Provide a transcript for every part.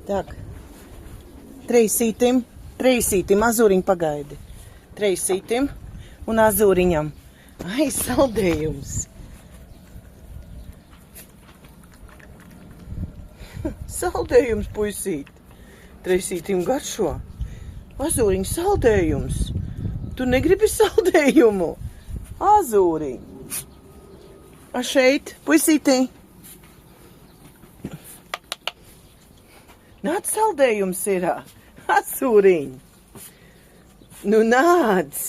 Tak. Treisītim, azūriņ pagaidi. Treisītim un azūriņam. Ai, saldējums. Saldējums, puisīt. Treisītim garšo. Azūriņ saldējums. Tu negribi saldējumu? Azūriņ. A šeit, puisītī. Nāc saldējums ir. Azūriņ. Nu nāc.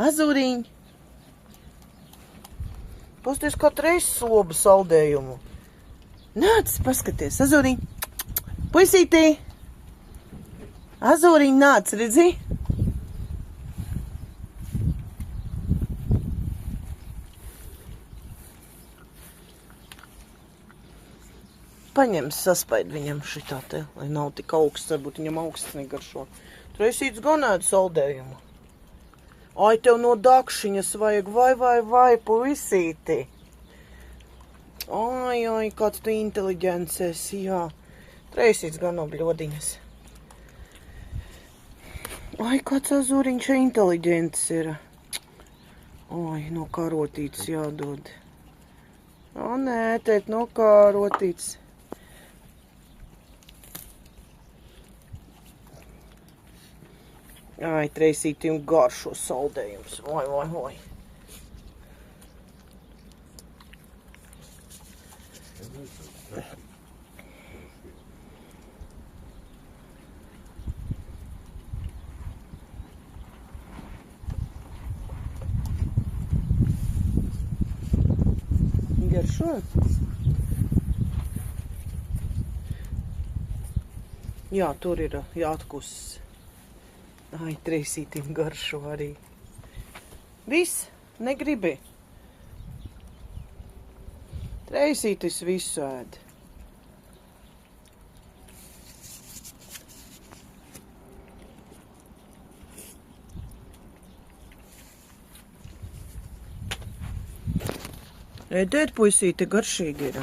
Azūriņ. Pasties katru reizi slobu saldējumu. Nāc, paskaties, azūriņ. Puisītī. Azūriņ, nāc, redzi? Paņem saspaid viņam šitā te, lai nav tik augsts, varbūt viņam augsts negaršo. Treisīts ganētu saldējumu. Ai, tev no dakšiņas vajag, vai, puisīti. Ai, kāds tu inteliģents esi, jā. Treisīts gan no bļodiņas. Ai, kāds azūriņš inteliģents ir. Ai, no karotītes jādod. O, nē, tēt, no karotītes. Ai, treisītim garšo saldējums. Vai. Garšo? Jā, tur ir jāatkusis. Ai, treisītim garšo arī. Viss, negribi. Treisītis visu ēd. Ēdēt, puisīte, garšīgi ir.